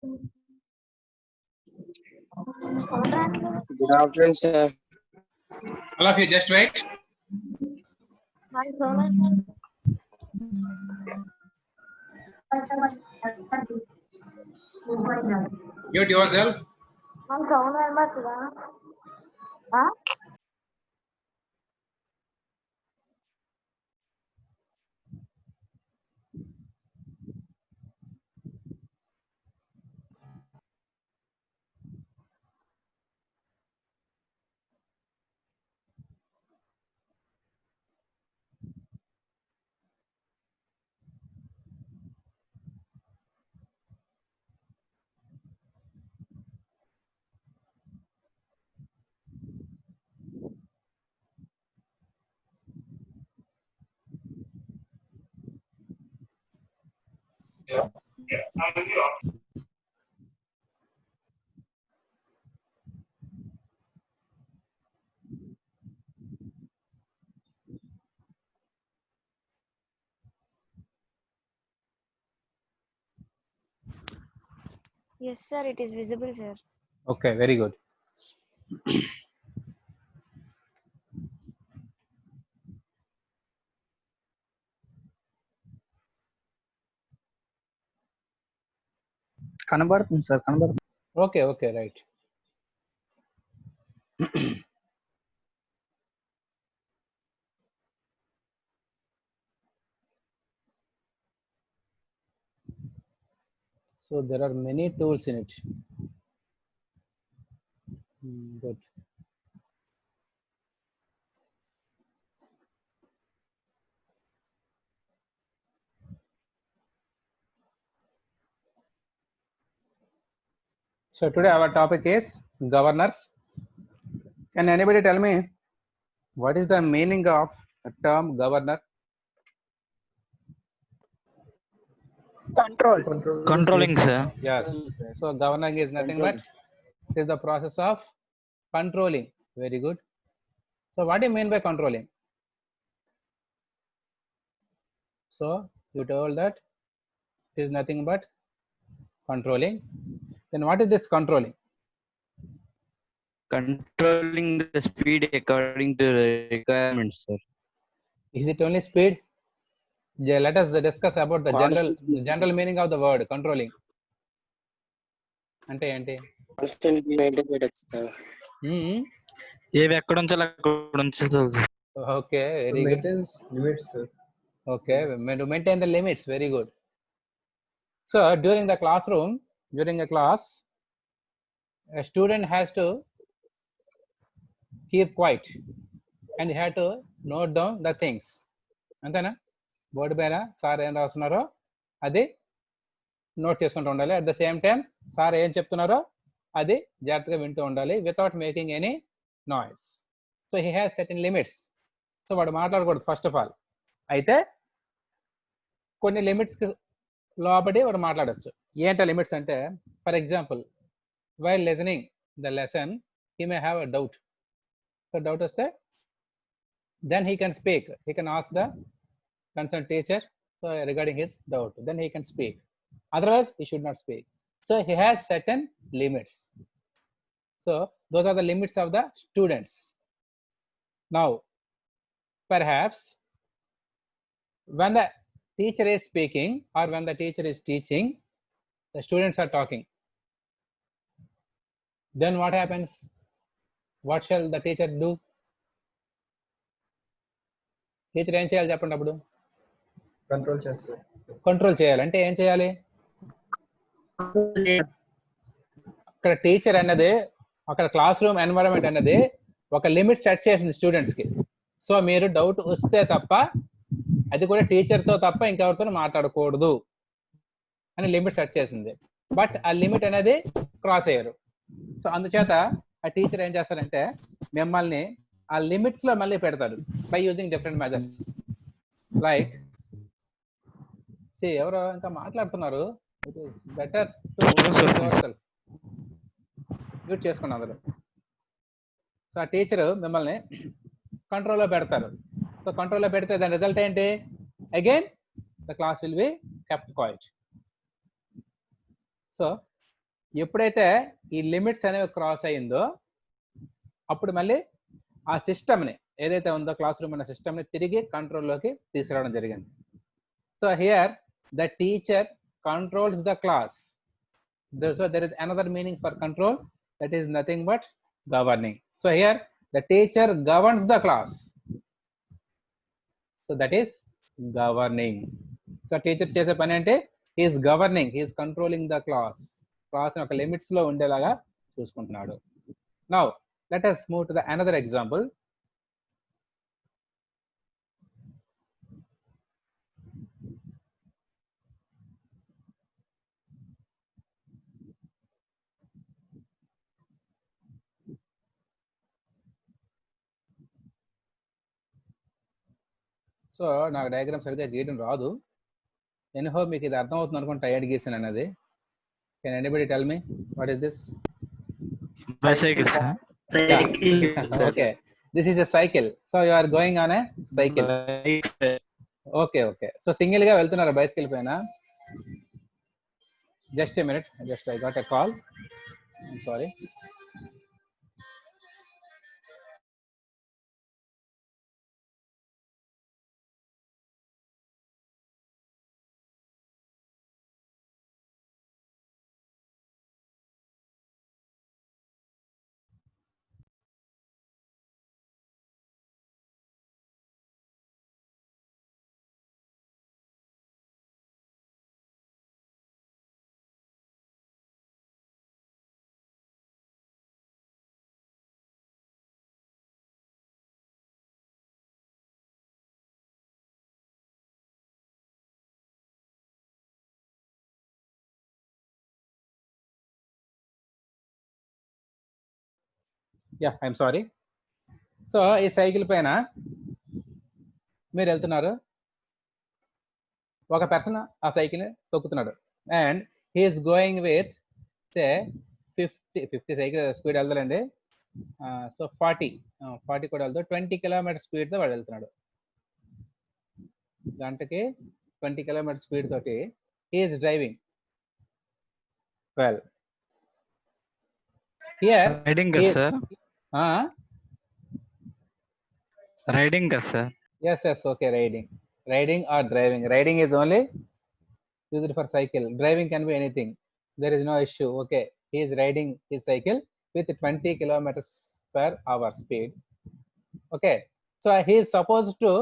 Good afternoon, sir. All of you, just wait. Mute yourself. Yes, sir. It is visible, sir. Okay, very good. కనబడుతుంది sir, కనబడుతుంది. Okay, okay, right. So there are many tools in it. Good. So today our topic is governors. Can anybody tell me what is the meaning of the term governor? Controlling, sir. Yes. So governing is nothing but it is the process of controlling. Very good. So what do you mean by controlling? So you told that it is nothing but controlling. Then what is this controlling? Controlling the speed according to the requirements, sir. Is it only speed? Yeah, let us discuss about the general meaning of the word controlling. అంటే ఏంటి? Constantly maintain చేయొచ్చు sir. ఏవి ఎక్కడ ఉంచాలి అక్కడ ఉంచుతుంది. Okay, very good. Limits, sir. Okay, to maintain the limits. Very good. So during the classroom, during a class, a student has to keep quiet and he had to note down the things. అంతేనా? Board పైన sir ఏం రాస్తున్నారో అది note చేసుకుంటూ ఉండాలి. At the same time sir ఏం చెప్తున్నారో అది జాగ్రత్తగా వింటూ ఉండాలి without making any noise. So he has certain limits. So వాడు మాట్లాడకూడదు ఫస్ట్ ఆఫ్ ఆల్. అయితే కొన్ని లిమిట్స్కి లోబడి వాడు మాట్లాడచ్చు. ఏంటో లిమిట్స్ అంటే, for example while listening the lesson he may have a doubt. So doubt వస్తే then he can speak. He can ask the concerned teacher regarding his doubt. Then he can speak. Otherwise, he should not speak. So he has certain limits. So those are the limits of the students. Now, perhaps when the teacher is speaking or when the teacher is teaching, the students are talking. Then what happens? What shall the teacher do? Teacher ఏం చేయాలి చెప్పండి? అప్పుడు control చేస్తారు. Control చేయాలి. అంటే ఏం చేయాలి? అక్కడ టీచర్ అన్నది, అక్కడ క్లాస్ రూమ్ ఎన్వైరన్మెంట్ అన్నది ఒక లిమిట్ సెట్ చేసింది స్టూడెంట్స్ కి. సో మీరు డౌట్ వస్తే తప్ప, అది కూడా టీచర్తో తప్ప ఇంకెవరితో మాట్లాడకూడదు అని లిమిట్ సెట్ చేసింది. బట్ ఆ లిమిట్ అనేది క్రాస్ అయ్యారు. సో అందుచేత ఆ టీచర్ ఏం చేస్తారంటే మిమ్మల్ని ఆ లిమిట్స్ లో మళ్ళీ పెడతాడు by using different methods. Like ఎవరో ఇంకా మాట్లాడుతున్నారు. It is better to mute చేసుకోండి అందరూ. సో ఆ టీచర్ మిమ్మల్ని కంట్రోల్లో పెడతారు. సో కంట్రోల్లో పెడితే దాని రిజల్ట్ ఏంటి? Again the class will be kept quiet. So ఎప్పుడైతే ఈ లిమిట్స్ అనేవి క్రాస్ అయిందో అప్పుడు మళ్ళీ ఆ సిస్టమ్ని ఏదైతే ఉందో క్లాస్ రూమ్ అనే సిస్టమ్ని తిరిగి కంట్రోల్లోకి తీసుకురావడం జరిగింది. So here the teacher controls the class. So there is another meaning for control, that is nothing but governing. So here the teacher governs the class. So that is governing. So teacher chese pani ante he is governing, he is controlling the class. Class oka limits lo undelaga chusukuntunnadu. Now let us move to the another example. So నాకు diagram సరిగ్గా గీయడం రాదు. Anyhow మీకు ఇది అర్థం అవుతుంది అనుకుంటా tired గీసాను అన్నది. Can anybody tell me what is this? Bicycle, sir. Okay, this is a cycle. So you are going on a cycle. Okay okay, so single గా వెళ్తున్నారు బైసికల్ పైన. Just a minute, just I got a call, I'm sorry. Yeah I'm sorry. So ఈ cycle పైన మీరు వెళ్తున్నారు, ఒక person ఆ cycle తొక్కుతున్నాడు and he's going with say 50 cycle speed వెళ్తాడండి. సో 40 కూడా వెళ్తాడు, 20 కిలోమీటర్ స్పీడ్తో వాడు వెళ్తున్నాడు. గంటకి 20 కిలోమీటర్ స్పీడ్ తోటి he's driving well. Here Riding, sir. Riding, sir. Yes, okay, riding or driving. Riding is only used for cycle. Driving can be anything. There is no issue. Okay, he is riding his cycle with 20 kilometers per hour speed. Okay, so he is supposed to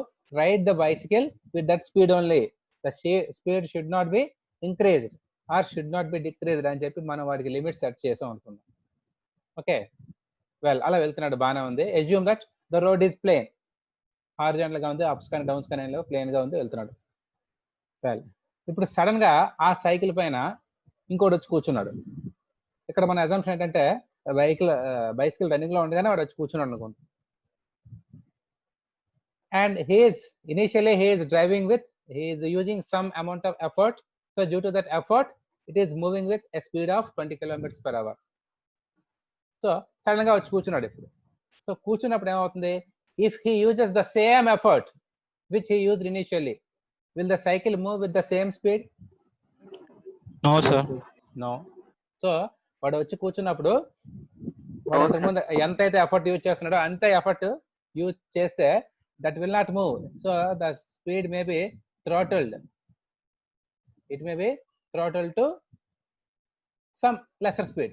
ride the bicycle with that speed only. The speed should not be increased or should not be decreased అని చెప్పి మనం వాటికి limit set చేసాం అనుకుందాం. Okay, well అలా వెళ్తున్నాడు, బాగానే ఉంది. Assume that the road is plain, horizontal గా ఉంది, అప్స్ కానీ డౌన్స్ కానీ లేవు, ప్లేన్ గా ఉంది, వెళ్తున్నాడు. వెల్ ఇప్పుడు సడన్ గా ఆ సైకిల్ పైన ఇంకోటి వచ్చి కూర్చున్నాడు. ఇక్కడ మన అజంప్షన్ ఏంటంటే బైసికల్ రన్నింగ్ లో ఉండగానే వాడు వచ్చి కూర్చున్నాడు అనుకోండి. And initially he is driving with, he is using some amount of effort. So due to that effort it is moving with a speed of 20 kilometers per hour. So sudden గా వచ్చి కూర్చున్నాడు. ఇప్పుడు సో కూర్చున్నప్పుడు ఏమవుతుంది? If he uses the same effort which he used initially, will the cycle move with the same speed? No, sir. No. So వాడు వచ్చి కూర్చున్నప్పుడు వాడు ఇంతకుముందు ఎంతైతే ఎఫర్ట్ యూజ్ చేస్తున్నాడో అంతే ఎఫర్ట్ యూజ్ చేస్తే that will not move. So the speed may be throttled. It may be throttled to some lesser speed.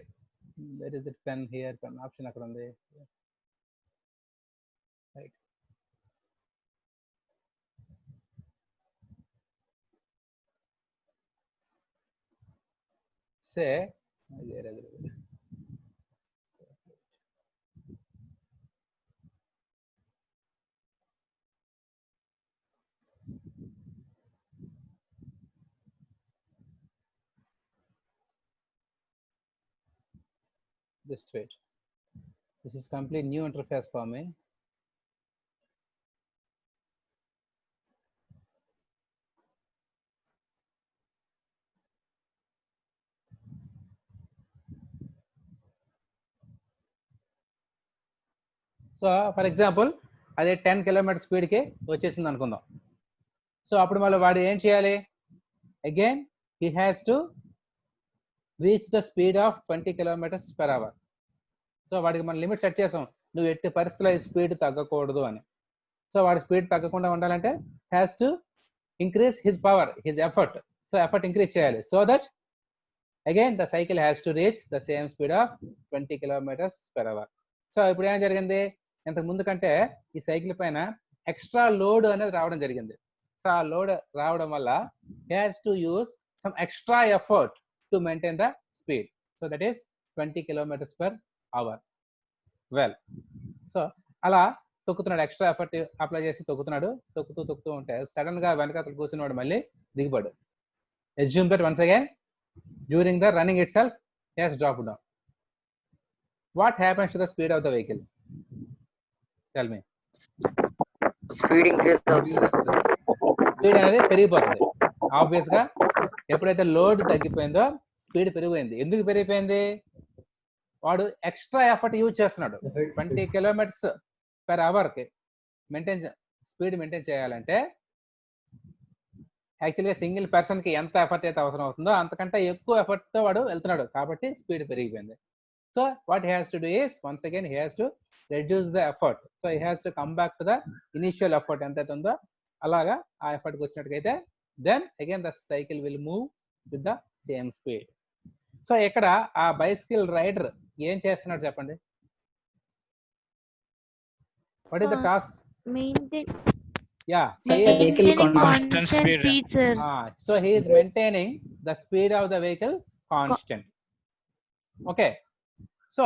There is the pen here, pen option akkada undi. Right. Say just wait. This is complete new interface for me. So for example అదే 10 kilometre స్పీడ్కి వచ్చేసింది అనుకుందాం. So అప్పుడు మళ్ళీ వాడు ఏం చేయాలి? Again he has to reach the speed of 20 kilometres per hour. So వాడికి మనం లిమిట్ సెట్ చేసాం, నువ్వు ఎట్టి పరిస్థితుల్లో ఈ స్పీడ్ తగ్గకూడదు అని. సో వాడి స్పీడ్ తగ్గకుండా ఉండాలంటే has to increase his power, his effort. So effort increase చేయాలి, so that again the cycle has to reach the same speed of 20 kilometres per hour. So ఇప్పుడు ఏం జరిగింది, ఇంతకు ముందు కంటే ఈ సైకిల్ పైన ఎక్స్ట్రా లోడ్ అనేది రావడం జరిగింది. సో ఆ లోడ్ రావడం వల్ల has to use some extra effort to maintain the speed. So that is 20 kilometres per hour. Well, so అలా తొక్కుతున్నాడు, ఎక్స్ట్రా ఎఫర్ట్ అప్లై చేసి తొక్కుతున్నాడు. తొక్కుతూ ఉంటే సడన్ గా వెనకాతలు కూర్చున్నవాడు మళ్ళీ దిగిపడు. Assume that once again during the running itself has drop down. What happens to the speed of the vehicle? Tell me. Speed increase అవుతుంది. స్పీడ్ అనేది పెరిగిపోతుంది. ఆబ్వియస్ గా ఎప్పుడైతే లోడ్ తగ్గిపోయిందో స్పీడ్ పెరిగిపోయింది. ఎందుకు పెరిగిపోయింది? వాడు ఎక్స్ట్రా ఎఫర్ట్ యూజ్ చేస్తున్నాడు. 20 కిలోమీటర్స్ పర్ అవర్ కి స్పీడ్ మెయింటైన్ చేయాలంటే యాక్చువల్గా సింగిల్ పర్సన్ కి ఎంత ఎఫర్ట్ అయితే అవసరం అవుతుందో అంతకంటే ఎక్కువ ఎఫర్ట్ తో వాడు వెళ్తున్నాడు, కాబట్టి స్పీడ్ పెరిగిపోయింది. So what he has to do is once again he has to reduce the effort. So he has to come back to the initial effort ఎంతైతే ఉందో అలాగా ఆ ఎఫర్ట్కి వచ్చినట్టుగైతే then again the cycle will move with the same speed. So ఇక్కడ ఆ bicycle rider ఏం చేస్తున్నాడు చెప్పండి? What is the task? Maintain constant speed, sir. So he is maintaining the speed of the vehicle constant. Okay, so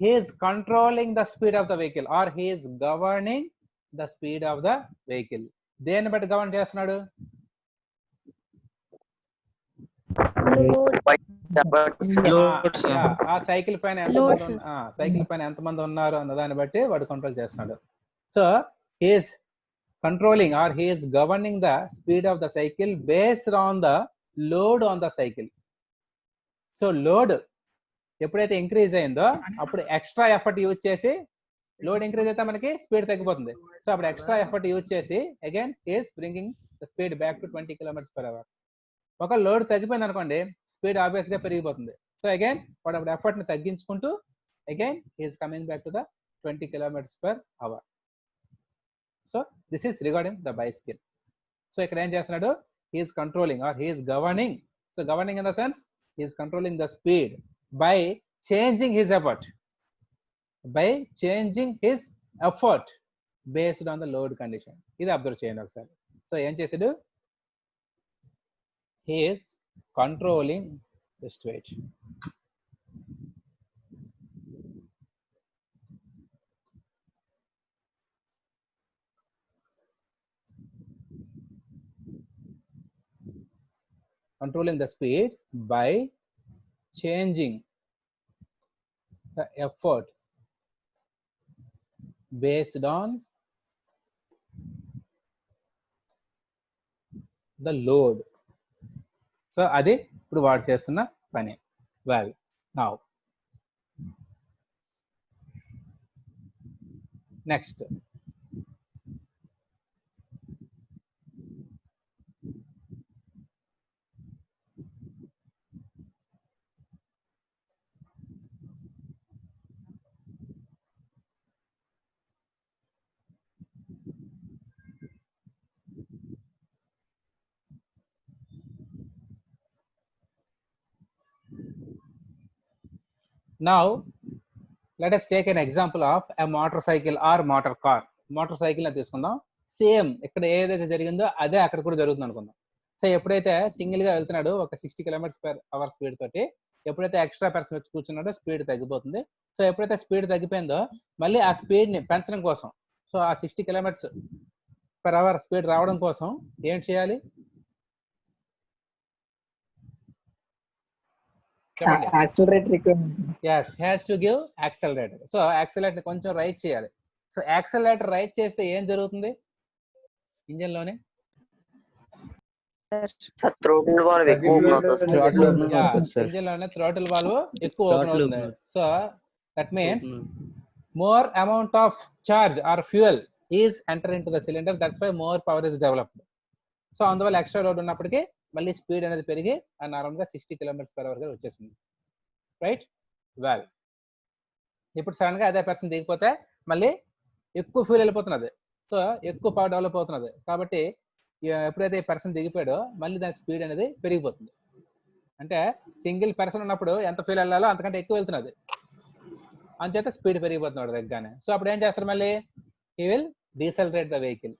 he is controlling the speed of the vehicle or he is governing the speed of the vehicle. దేన్ని బట్టి govern చేస్తున్నాడు? ఆ cycle పైన ఎంతమంది ఉన్నారు అన్న దాన్ని బట్టి వాడు కంట్రోల్ చేస్తున్నాడు. So he is controlling or he is governing the speed of the cycle based on the load on the cycle. So load ఎప్పుడైతే ఇంక్రీజ్ అయిందో అప్పుడు ఎక్స్ట్రా ఎఫర్ట్ యూజ్ చేసి, లోడ్ ఇంక్రీజ్ అయితే మనకి స్పీడ్ తగ్గిపోతుంది. సో అప్పుడు extra effort use చేసి again is bringing the speed back to 20 kilometres per hour. ఒక లోడ్ తగ్గిపోయింది అనుకోండి, స్పీడ్ ఆబ్వియస్ గా పెరిగిపోతుంది. సో అగైన్ వాడు అప్పుడు ఎఫర్ట్ ని తగ్గించుకుంటూ again is coming back to the 20 kilometres per hour. So this is regarding the bicycle. So ఇక్కడ ఏం చేస్తున్నాడు? he is controlling or he is governing. So governing in the sense he is controlling the speed by changing his effort, based on the load condition. ఇది observe చేయండి ఒకసారి. So ఏం చేసాడు? he is controlling the speed. Controlling the speed by changing the effort based on the load. So అది ఇప్పుడు వాడు చేస్తున్న పని. Well, now next, now let us take an example of a motorcycle or motor car. Motor cycle తీసుకుందాం. Same ఇక్కడ ఏదైతే జరిగిందో అదే అక్కడ కూడా జరుగుతుంది అనుకుందాం. సో ఎప్పుడైతే సింగిల్ గా వెళ్తున్నాడు ఒక 60 కిలోమీటర్స్ పర్ అవర్ స్పీడ్ తోటి, ఎప్పుడైతే ఎక్స్ట్రా పర్సన్ వచ్చి కూర్చున్నాడో స్పీడ్ తగ్గిపోతుంది. సో ఎప్పుడైతే స్పీడ్ తగ్గిపోయిందో మళ్ళీ ఆ స్పీడ్ ని పెంచడం కోసం, సో ఆ 60 కిలోమీటర్స్ పర్ అవర్ స్పీడ్ రావడం కోసం ఏం చేయాలి? Accelerator requirement. yes, has to give accelerator. So accelerator కొంచెం రైట్ చేయాలి. సో యాక్సిలరేటర్ రైట్ చేస్తే ఏం జరుగుతుంది ఇంజిన్ లోనే? థ్రోటిల్ వాల్వ్ ఎక్కువ ఓపెన్ అవుతుంది. ఇంజిన్ లోనే థ్రోటిల్ వాల్వ్ ఎక్కువ ఓపెన్ అవుతుంది. So that means more amount of charge or fuel is enter in to the cylinder, that's why more power is developed. So అందువల్ల ఎక్స్ట్రా లోడ్ ఉన్నప్పటికీ మళ్ళీ speed అనేది పెరిగి నార్మల్గా 60 km/h వచ్చేసింది. రైట్. వెల్, ఇప్పుడు సడన్ గా అదే పర్సన్ దిగిపోతే మళ్ళీ ఎక్కువ ఫ్యూల్ వెళ్ళిపోతున్నది. సో ఎక్కువ పవర్ డెవలప్ అవుతున్నది. కాబట్టి ఎప్పుడైతే ఈ పర్సన్ దిగిపోయాడో మళ్ళీ దాని స్పీడ్ అనేది పెరిగిపోతుంది. అంటే సింగిల్ పర్సన్ ఉన్నప్పుడు ఎంత ఫ్యూల్ వెళ్ళాలో అంతకంటే ఎక్కువ వెళ్తున్నది, అంచేత స్పీడ్ పెరిగిపోతున్నాడు దగ్గరనే. సో అప్పుడు ఏం చేస్తారు, మళ్ళీ హీ విల్ డీసెలరేట్ ద వెహికల్,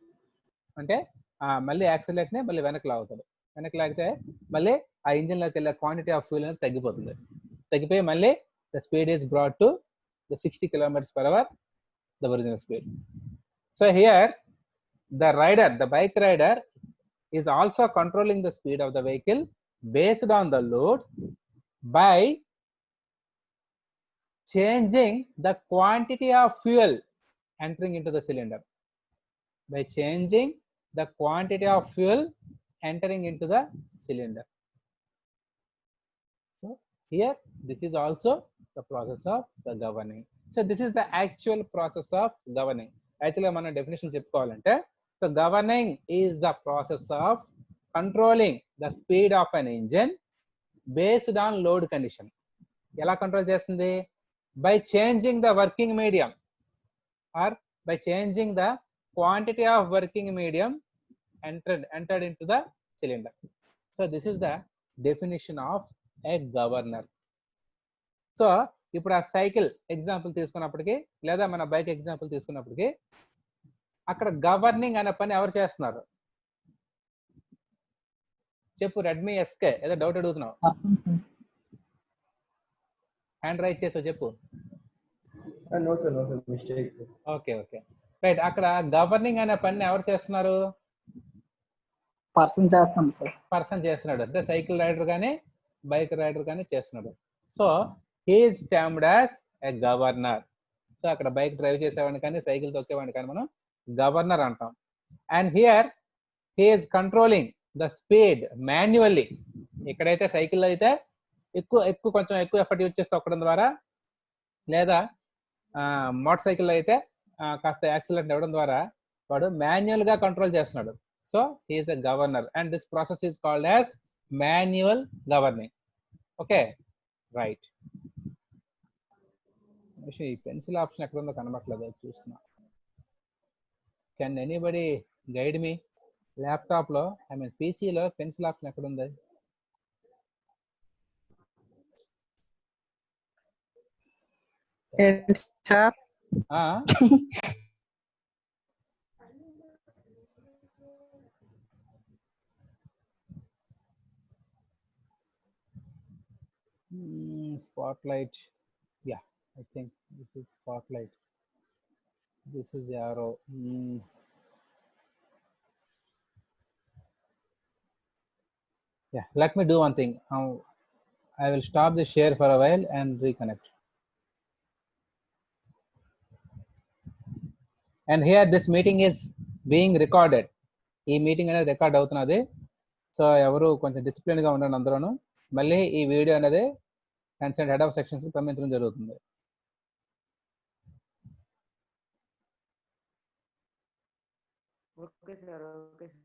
అంటే మళ్ళీ యాక్సిలేట్ ని మళ్ళీ వెనక్కి లాగుతాడు. వెనక్కి లాగితే మళ్ళీ ఆ ఇంజిన్ లోకి వెళ్ళే క్వాంటిటీ ఆఫ్ ఫ్యూల్ అనేది తగ్గిపోతుంది. తగ్గిపోయి మళ్ళీ the speed is brought to the 60 km/h, the original speed. So here the rider, the bike rider is also controlling the speed of the vehicle based on the load by changing the quantity of fuel entering into the cylinder. By changing the quantity of fuel entering into the cylinder. So here this is also the process of the governing. So this is the actual process of governing. Actually మనం definition చెప్పుకోవాలంటే, so governing is the process of controlling the speed of an engine based on load condition. ఎలా control చేస్తుంది? By changing the working medium or by changing the quantity of working medium entered into the cylinder. So this is the definition of a governor. So ఇప్పుడు ఆ cycle example తీసుకున్నప్పటికీ లేదా మన bike example తీసుకున్నప్పటికీ అక్కడ governing అనే పని ఎవరు చేస్తున్నారు? చెప్పు. రెడ్మీ ఎస్కే ఏదో డౌట్ అడుగుతున్నావు, హ్యాండ్ రైట్ చేసావు, చెప్పు. No sir, mistake. Okay okay right. అక్కడ గవర్నింగ్ అనే పని ఎవరు చేస్తున్నారు? పర్సన్ చేస్తాం సార్. పర్సన్ చేస్తున్నాడు, అంటే సైకిల్ రైడర్ కానీ బైక్ రైడర్ కానీ చేస్తున్నాడు. So he's termed as a governor. So అక్కడ బైక్ డ్రైవ్ చేసేవాడిని కానీ సైకిల్ తొక్కేవాడిని కానీ మనం గవర్నర్ అంటాం. And here he's controlling the speed manually. ఎక్కడైతే సైకిల్ అయితే కొంచెం ఎక్కువ ఎఫర్ట్ యూజ్ చేసి తొక్కడం ద్వారా, లేదా మోటార్ సైకిల్ అయితే కాస్త యాక్సిలెంట్ ఇవ్వడం ద్వారా వాడు మాన్యువల్ గా కంట్రోల్ చేస్తున్నాడు. So he's a governor and this process is called as manual governing. Okay right. ఈ పెన్సిల్ ఆప్షన్ ఎక్కడ ఉందో కనబట్లేదు, చూస్తున్నా. Can anybody guide me? Laptop లో ఐ మీన్ పీసీలో పెన్సిల్ ఆప్షన్ ఎక్కడ ఉంది? Sir spotlight. Yeah, I think this is spotlight. This is arrow. Yeah, let me do one thing. I will stop the share for a while and reconnect. And here this meeting is being recorded. ఈ meeting అనేది record అవుతున్నది. So ఎవరు కొంచెం discipline గా ఉండండి అందరూను. మళ్ళీ ఈ video అనేది కన్సర్న్ హెడ్ ఆఫ్ సెక్షన్స్ కి పంపించడం జరుగుతుంది. Okay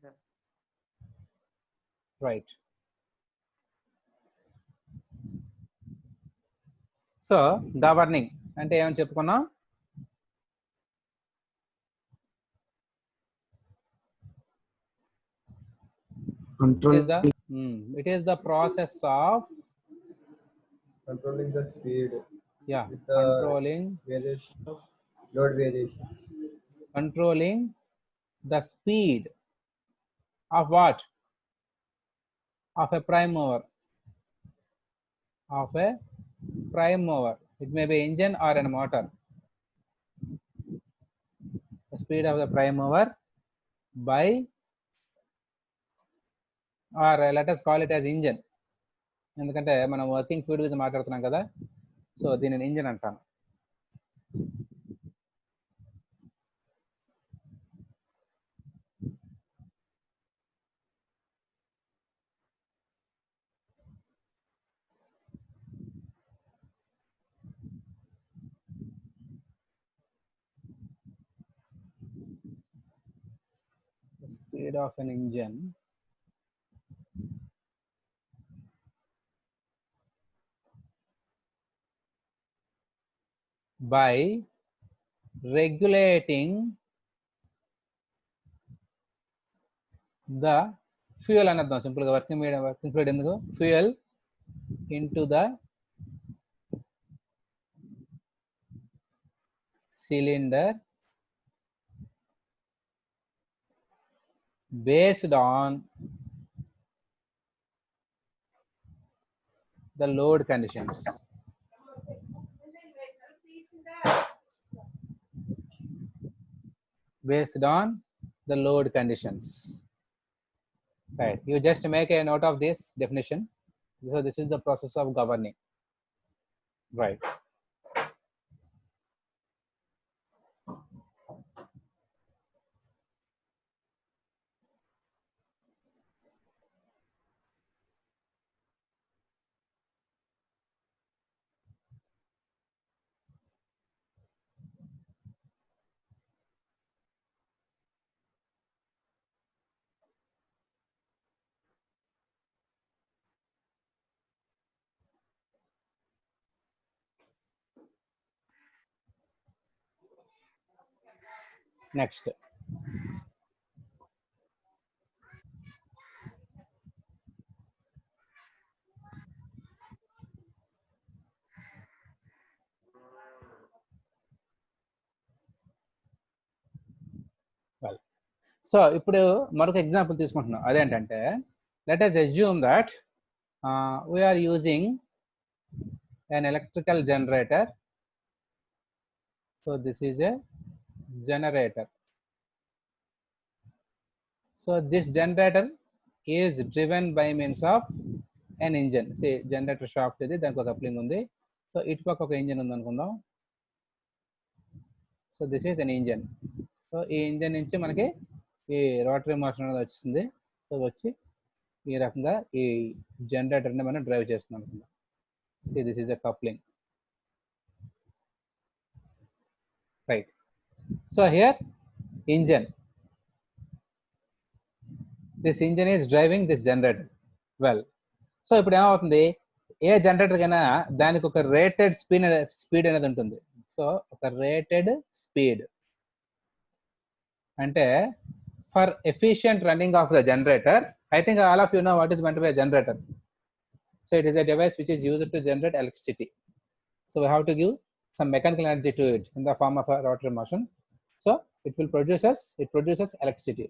sir. Right. So governing అంటే ఏమని చెప్పుకున్నాం? It is the process of Controlling the speed. Yeah, with the controlling variation of load variation. Controlling the speed of what? Of a prime mover. Of a prime mover. It may be engine or a motor. The speed of the prime mover by, or let us call it as engine. ఎందుకంటే మనం working fluid గురించి మాట్లాడుతున్నాం కదా, so దీనిని engine అంటాను. The speed of an engine by regulating the fuel అని అర్థం. Simple గా వర్కింగ్ ఫ్లూయిడ్ ఎందుకు fuel into the cylinder based on the load conditions. Based on the load conditions. Right. You just make a note of this definition. So this is the process of governing. Right. Next. Well, so ఇప్పుడు మరొక example తీసుకుంటున్నాం. అదేంటంటే let us assume that we are using an electrical generator. So this is a generator. So this generator is driven by means of an engine. Say generator shaft ఇది దానికి ఒక coupling ఉంది. So ఇటు పక్క ఒక engine ఉంది అనుకుందాం. So this is an engine. So ఈ ఇంజిన్ నుంచి మనకి ఈ రోటరీ మోషన్ అనేది వచ్చింది. సో వచ్చి ఈ రకంగా ఈ జనరేటర్ని మనం డ్రైవ్ చేస్తున్నాం అనుకుందాం. See this is a coupling. Right. So here engine. This engine is driving this generator. Well, so ఇప్పుడు ఏమవుతుంది, ఏ జనరేటర్ కైనా దానికి ఒక రేటెడ్ స్పీడ్ అనేది ఉంటుంది. సో ఒక రేటెడ్ స్పీడ్ అంటే for efficient running of the generator, I think all of you know what is meant by a generator. So it is a device which is used to generate electricity. So we have to give some mechanical energy to it in the form of a rotary motion. So it produces electricity.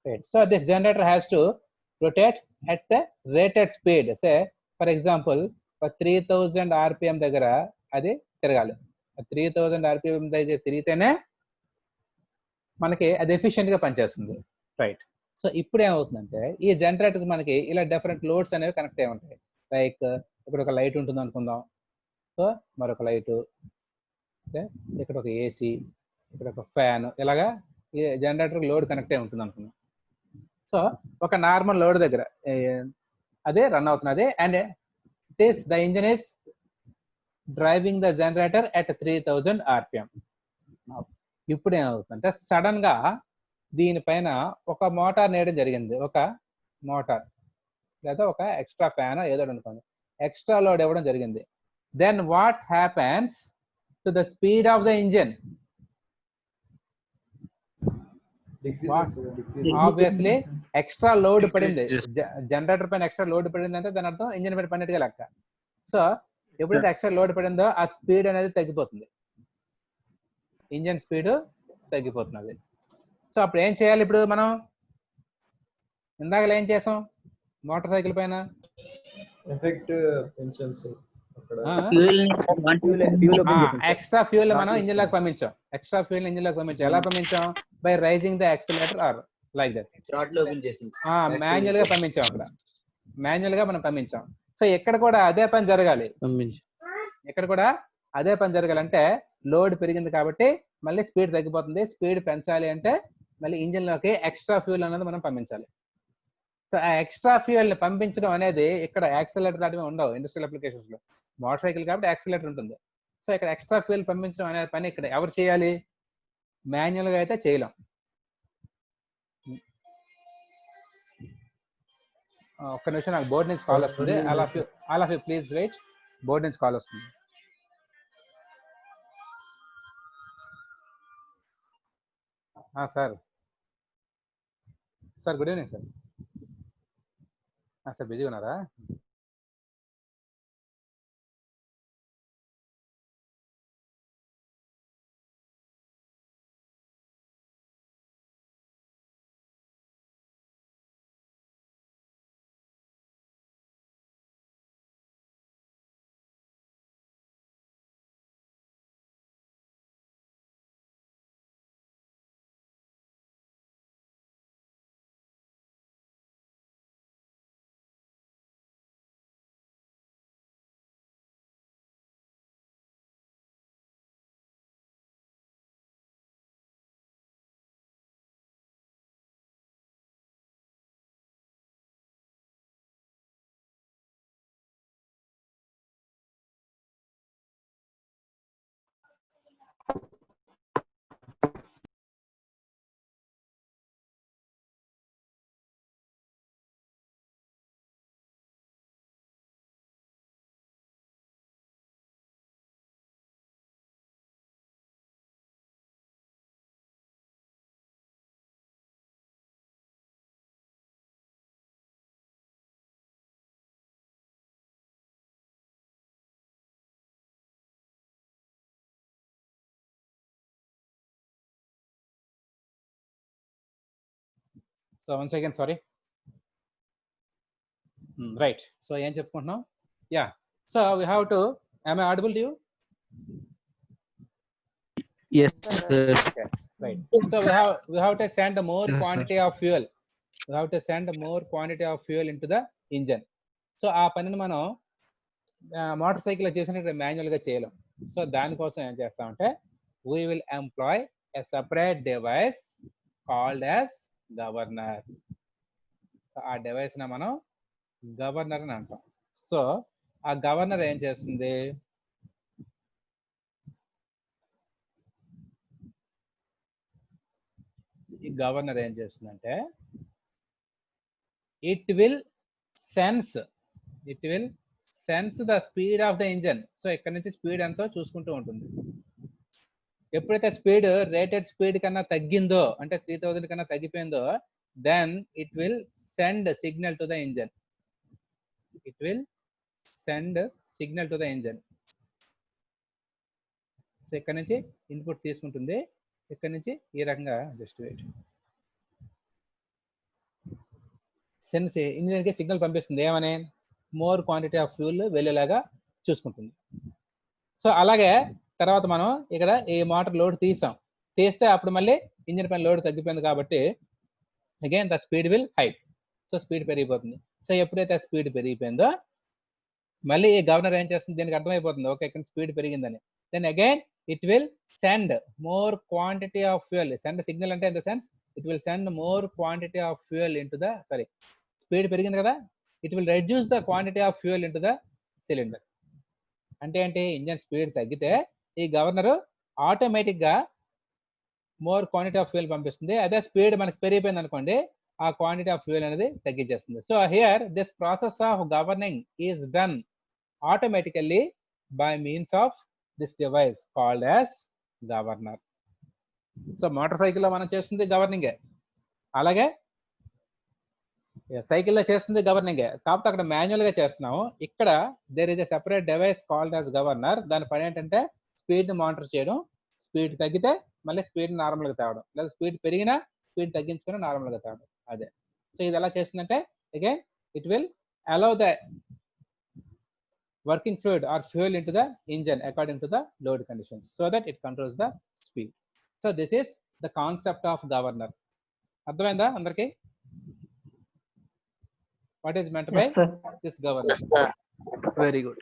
Right. So this generator has to rotate at the rated speed. Say for example for 3000 rpm దగ్గర అది తిరగాలి. 3000 rpm దగ్గర తిరిగితేనే మనకి అది efficient గా పనిచేస్తుంది. Right. So ఇప్పుడు ఏమవుతుందంటే ఈ జనరేటర్ మనకి ఇలా డిఫరెంట్ లోడ్స్ అనేవి కనెక్ట్ అయి ఉంటాయి. లైక్ ఇక్కడ ఒక లైట్ ఉంటుంది అనుకుందాం. సో మరొక లైట్, ఇక్కడ ఒక ఏసీ, ఇక్కడ ఒక ఫ్యాన్, ఇలాగా ఈ జనరేటర్ లోడ్ కనెక్ట్ అయి ఉంటుంది అనుకుందాం. సో ఒక నార్మల్ లోడ్ దగ్గర అదే రన్ అవుతున్నది and it is the engine is driving the generator at 3000 rpm. ఇప్పుడు ఏమవుతుందంటే సడన్ గా దీనిపైన ఒక మోటార్ నేయడం జరిగింది. ఒక మోటార్ లేదా ఒక ఎక్స్ట్రా ఫ్యాన్ ఏదో అనుకోండి, ఎక్స్ట్రా లోడ్ ఇవ్వడం జరిగింది. Then what happens to the speed of the engine? Obviously extra load పడింది, జనరేటర్ పైన ఎక్స్ట్రా లోడ్ పడింది అంటే దాని అర్థం ఇంజిన్ పైన పడినట్టుగా లెక్క. సో ఎప్పుడైతే ఎక్స్ట్రా లోడ్ పడిందో ఆ స్పీడ్ అనేది తగ్గిపోతుంది, ఇంజిన్ స్పీడ్ తగ్గిపోతున్నది. సో అప్పుడు ఏం చేయాలి? ఇప్పుడు మనం ఇందాక ఏం చేసాం మోటార్ సైకిల్ పైన ఎక్స్ట్రా ఫ్యూల్ మనం ఇంజిన్ లోకి పంపించాం. ఎక్స్ట్రా ఫ్యూల్ ఇంజిన్ లోకి పంపించాం. ఎలా పంపించాం? By raising the accelerator or like that. Manual గా పంపించాం. అక్కడ మాన్యువల్ గా మనం పంపించాం. సో ఇక్కడ కూడా అదే పని జరగాలి. ఇక్కడ కూడా అదే పని జరగాలంటే లోడ్ పెరిగింది కాబట్టి మళ్ళీ స్పీడ్ తగ్గిపోతుంది. స్పీడ్ పెంచాలి అంటే మళ్ళీ ఇంజిన్ లోకి ఎక్స్ట్రా ఫ్యూల్ అనేది మనం పంపించాలి. సో ఆ ఎక్స్ట్రా ఫ్యూయల్ ని పంపించడం అనేది ఇక్కడ యాక్సిలరేటర్ లాంటివి ఉండవు ఇండస్ట్రియల్ అప్లికేషన్స్ లో. మోటార్ సైకిల్ కాబట్టి యాక్సిలరేటర్ ఉంటుంది. సో ఇక్కడ ఎక్స్ట్రా ఫ్యూయల్ పంపించడం అనే పని ఇక్కడ ఎవరు చేయాలి? మాన్యువల్ గా అయితే చేయలేం. ఒక్క నిమిషం, నాకు బోర్డు నుంచి కాల్ వస్తుంది. All of you please wait. Board నుంచి కాల్ వస్తుంది. Sir sir good evening sir. Sir బిజీగా ఉన్నారా? So once again sorry. Right. So ఏం చెప్పుకుంటున్నాం? Yeah. So we have to, am I audible to you? Yes, sir. Okay, right. So we have to send more Yes, sir. quantity of fuel. We have to send more quantity of fuel into the engine. So ఆ పనిని మనం motor cycle చేసినట్టు manual గా చేయలేం. So దానికోసం ఏం చేస్తామంటే we will employ a separate device called as governor. So ఆ డివైస్ ని మనం గవర్నర్ అని అంటాం. సో ఆ గవర్నర్ ఏం చేస్తుంది? ఈ గవర్నర్ ఏం చేస్తుందంటే it will sense the speed of the engine. So ఇక్కడ నుంచి స్పీడ్ ఎంతో చూసుకుంటూ ఉంటుంది. ఎప్పుడైతే స్పీడ్ రేటెడ్ స్పీడ్ కన్నా తగ్గిందో, అంటే 3000 కన్నా తగ్గిపోయిందో, then it will send signal to the engine. So ఇక్కడ నుంచి ఇన్పుట్ తీసుకుంటుంది. ఇక్కడ నుంచి ఈ రకంగా జస్ట్ వెయిట్ సెన్స్ ఇంజిన్ కి సిగ్నల్ పంపిస్తుంది. ఏమని? మోర్ క్వాంటిటీ ఆఫ్ ఫ్యూల్ వెళ్ళేలాగా చూసుకుంటుంది. సో అలాగే తర్వాత మనం ఇక్కడ ఈ మోటార్ లోడ్ తీస్తే అప్పుడు మళ్ళీ ఇంజిన్ పైన లోడ్ తగ్గిపోయింది కాబట్టి again the speed will height. So speed పెరిగిపోతుంది. సో ఎప్పుడైతే స్పీడ్ పెరిగిపోయిందో మళ్ళీ ఈ గవర్నర్ ఏం చేస్తుంది? దీనికి అర్థమైపోతుంది, ఓకే ఇక్కడ స్పీడ్ పెరిగిందని. Then again it will send more quantity of fuel. Send signal అంటే in the sense it will send more quantity of fuel into the speed పెరిగింది కదా, it will reduce the quantity of fuel into the cylinder. అంటే ఏంటి? Engine speed తగ్గితే ఈ governor automatic గా more quantity of fuel పంపిస్తుంది. అదే speed మనకి పెరిగిపోయింది అనుకోండి, ఆ క్వాంటిటీ ఆఫ్ ఫ్యూయల్ అనేది తగ్గించేస్తుంది. So here this process of governing is done automatically by means of this device called as governor. So motor సైకిల్లో మనం చేస్తుంది గవర్నింగే, అలాగే సైకిల్లో చేస్తుంది గవర్నింగే, కాకపోతే అక్కడ మాన్యువల్ గా చేస్తున్నాము. ఇక్కడ there is a separate device called as governor. దాని పని ఏంటంటే స్పీడ్ ని మానిటర్ చేయడం, స్పీడ్ తగ్గితే మళ్ళీ స్పీడ్ నార్మల్ గా తేవడం, లేదా స్పీడ్ పెరిగినా స్పీడ్ తగ్గించుకుని నార్మల్ గా తేవడం. అదే. సో ఇది ఎలా చేస్తుందంటే again it will allow the working fluid are fuel into the engine according to the load conditions so that it controls the speed. So this is the concept of governor. అర్థమైందా అందరికి? What is meant by this governor? Yes, sir. Very good.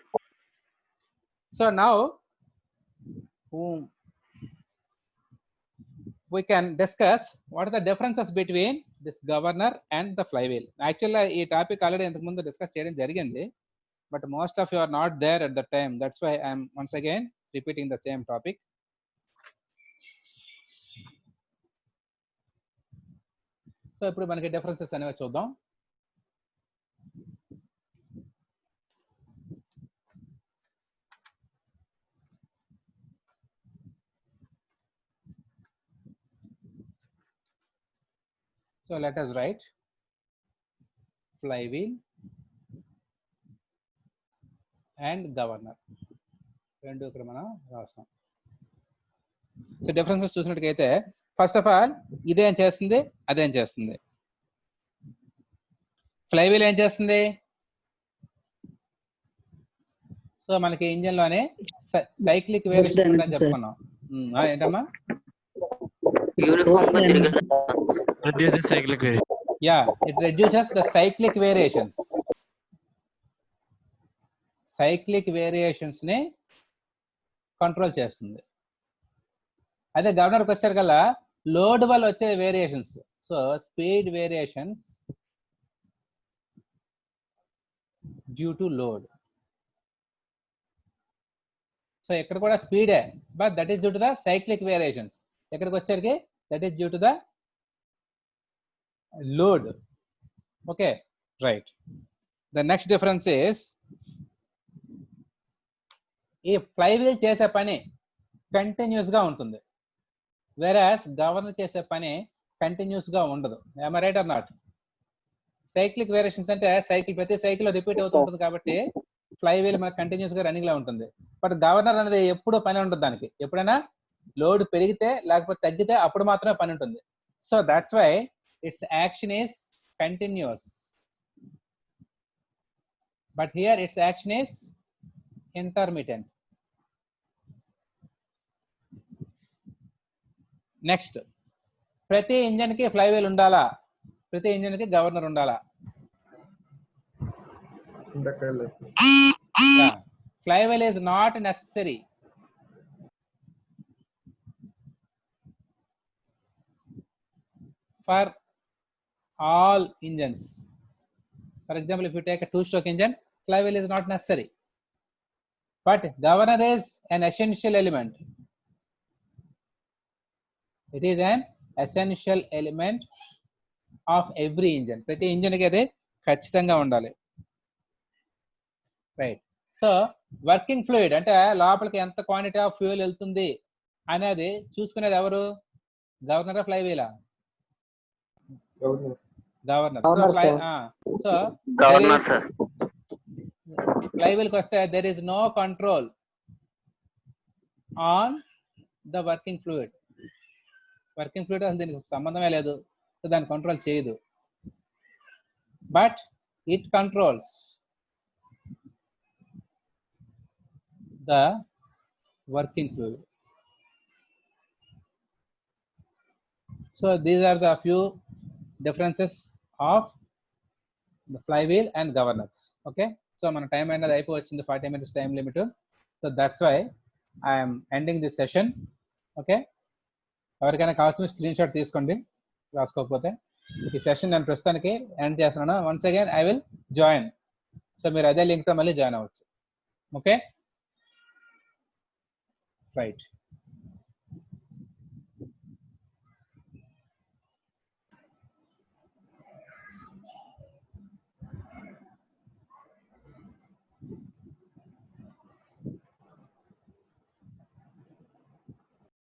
So now we can discuss what are the differences between this governor and the flywheel. Actually ఈ topic already ఇంతకు ముందు discuss చేయడం జరిగింది, but most of you are not there at the time. That's why I am once again repeating the same topic. So ఇప్పుడు మనకి differences అనేవి చూద్దాం. So let us write flywheel and governor. రెండు ఇక్కడ మనం రాస్తాం. సో డిఫరెన్సెస్ చూసినట్టుగైతే first of all ఇదేం చేస్తుంది, అదేం చేస్తుంది. ఫ్లైవీల్ ఏం చేస్తుంది? సో మనకి ఇంజిన్ లోనే సైక్లిక్ వేరియేషన్ ఉందని చెప్పుకున్నాం. ఏంటమ్మా? యూనిఫామ్ గా తిరగడం. Reduce the cyclic variation. Yeah, it reduces the cyclic variations. Cyclic variations ని కంట్రోల్ చేస్తుంది. అదే గవర్నర్కి వచ్చారు కల్లా లోడ్ వల్ల వచ్చే variations. So speed variations due to load. So ఇక్కడ కూడా స్పీడే, but that is due to the cyclic variations. ఎక్కడికి వచ్చేసరికి that is due to the load. Okay, right. The next difference is ఈ ఫ్లైవీల్ చేసే పని కంటిన్యూస్ గా ఉంటుంది, వేరాస్ గవర్నర్ చేసే పని కంటిన్యూస్ గా ఉండదు. am I right or not? Cyclic variations అంటే సైకిల్ ప్రతి సైకిల్ రిపీట్ అవుతూ ఉంటుంది కాబట్టి ఫ్లైవీల్ మనకు కంటిన్యూస్ గా రన్నింగ్ లా ఉంటుంది. బట్ గవర్నర్ అనేది ఎప్పుడూ పని ఉంటుంది దానికి. ఎప్పుడైనా లోడ్ పెరిగితే లేకపోతే తగ్గితే అప్పుడు మాత్రమే పని ఉంటుంది. So that's why its action is continuous, but here its action is intermittent. Next, ప్రతి ఇంజన్ కి ఫ్లైవీల్ ఉండాలా, ప్రతి ఇంజన్ కి గవర్నర్ ఉండాలా? Yeah. Flywheel is not necessary. For all engines. For example, if you take a two-stroke engine, flywheel is not necessary. But governor is an essential element. It is an essential element of every engine. ప్రతి engine కి అది ఖచ్చితంగా ఉండాలి. Right. So working fluid అంటే లోపలికి ఎంత quantity of fuel వెళ్తుంది అనేది చూసుకునేది ఎవరు? గవర్నరా ఫ్లైవీలా? Governor. So governor sir. Flywheel కి వస్తే there is no control on the working fluid. Working fluid అసలు దీనికి సంబంధమే లేదు, సో దాన్ని కంట్రోల్ చేయదు. But it controls the working fluid. So these are the few differences of the flywheel and governors. Okay, so మన time అనేది అయిపోవచ్చింది, 40 minutes time limit. So that's why I am ending this session. Okay, ఎవరికైనా కావాల్సిన screen shot తీసుకోండి రాసుకోకపోతే. ఈ session నేను ప్రస్తుతానికి end చేస్తున్నాను. Once again I will join. So మీరు అదే లింక్ తో మళ్ళీ జాయిన్ అవ్వచ్చు. Okay, right.